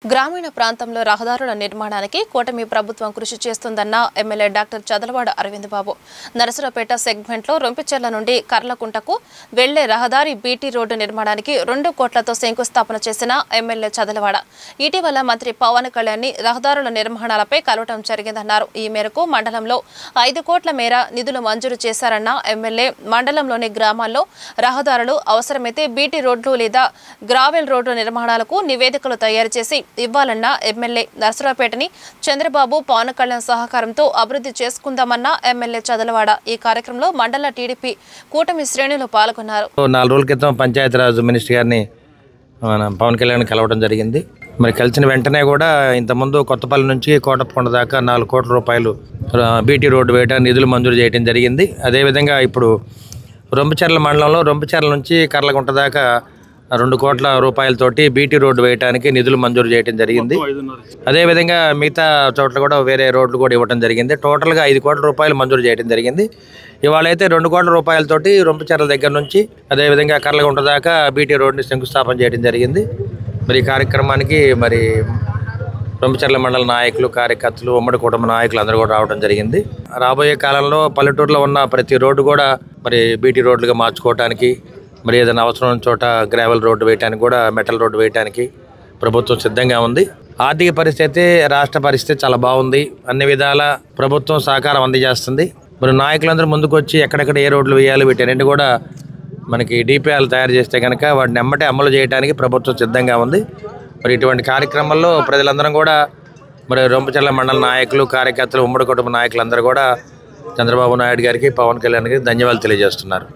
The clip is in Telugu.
గ్రామీణ ప్రాంతంలో రహదారుల నిర్మాణానికి కూటమి ప్రభుత్వం కృషి చేస్తుందన్న ఎమ్మెల్యే డాక్టర్ చదలవాడ అరవింద్ బాబు. నరసరావుపేట సెగ్మెంట్లో రొంపిచెర్ల నుండి కర్లకుంటకు వెళ్లే రహదారి బీటీ రోడ్డు నిర్మాణానికి 2 కోట్లతో శంకుస్థాపన చేసిన ఎమ్మెల్యే చదలవాడ ఇటీవల మంత్రి పవన్ కళ్యాణ్ రహదారుల నిర్మాణాలపై కలవటం జరిగిందన్నారు. ఈ మేరకు మండలంలో 5 కోట్ల మేర నిధులు మంజూరు చేశారన్న ఎమ్మెల్యే మండలంలోని గ్రామాల్లో రహదారులు అవసరమైతే బీటీ రోడ్లు లేదా గ్రావెల్ రోడ్డు నిర్మాణాలకు నివేదికలు తయారు చేసి ఇవ్వాలన్న ఎమ్మెల్యే నరసరావుపేటని చంద్రబాబు పవన్ కళ్యాణ్ సహకారంతో అభివృద్ధి చేసుకుందామన్న ఎమ్మెల్యే చదలవాడ. ఈ కార్యక్రమంలో మండల టీడీపీ కూటమి శ్రేణులు పాల్గొన్నారు. 4 రోజుల క్రితం పంచాయతీరాజ్ మినిస్టర్ గారిని పవన్ కళ్యాణ్ కలవడం జరిగింది. మరి కలిసిన వెంటనే కూడా ఇంతకుముందు కొత్తపల్లి నుంచి కోటప్పకొండ దాకా 4 కోట్ల రూపాయలు బీటీ రోడ్డు వేయడానికి నిధులు మంజూరు చేయడం జరిగింది. అదేవిధంగా ఇప్పుడు రొంపిచెర్ల మండలంలో రొంపిచెర్ల నుంచి కర్లకుంట దాకా 2 కోట్ల రూపాయలతోటి బీటీ రోడ్డు వేయడానికి నిధులు మంజూరు చేయడం జరిగింది. అదేవిధంగా మిగతా చోట్ల కూడా వేరే రోడ్లు కూడా ఇవ్వడం జరిగింది. టోటల్గా 5 కోట్ల రూపాయలు మంజూరు చేయడం జరిగింది. ఇవాళ అయితే 2 కోట్ల రూపాయలతోటి రొంపిచెర్ల దగ్గర నుంచి అదేవిధంగా కర్లకుంట దాకా బీటీ రోడ్డుని శంకుస్థాపన చేయడం జరిగింది. మరి ఈ కార్యక్రమానికి మరి రొంపిచెర్ల మండల నాయకులు, కార్యకర్తలు, ఉమ్మడి కుటుంబ నాయకులు అందరూ కూడా రావడం జరిగింది. రాబోయే కాలంలో పల్లెటూరులో ఉన్న ప్రతి రోడ్డు కూడా మరి బీటీ రోడ్లుగా మార్చుకోవడానికి, మరి ఏదైనా అవసరం చోట గ్రావెల్ రోడ్డు వేయడానికి కూడా మెటల్ రోడ్డు వేయడానికి ప్రభుత్వం సిద్ధంగా ఉంది. ఆర్థిక పరిస్థితి, రాష్ట్ర పరిస్థితి చాలా బాగుంది. అన్ని విధాల ప్రభుత్వం సహకారం అందజేస్తుంది. మరి నాయకులందరూ ముందుకు వచ్చి ఎక్కడెక్కడ ఏ రోడ్లు వేయాలి వీటన్నింటి కూడా మనకి డిపిఆర్లు తయారు చేస్తే కనుక వాటిని ఎమ్మటే అమలు చేయడానికి ప్రభుత్వం సిద్ధంగా ఉంది. మరి ఇటువంటి కార్యక్రమాల్లో ప్రజలందరం కూడా మరి రొంపిచెర్ల మండల నాయకులు, కార్యకర్తలు, ఉమ్మడి కుటుంబ నాయకులందరూ కూడా చంద్రబాబు నాయుడు గారికి, పవన్ కళ్యాణ్ గారికి ధన్యవాదాలు తెలియజేస్తున్నారు.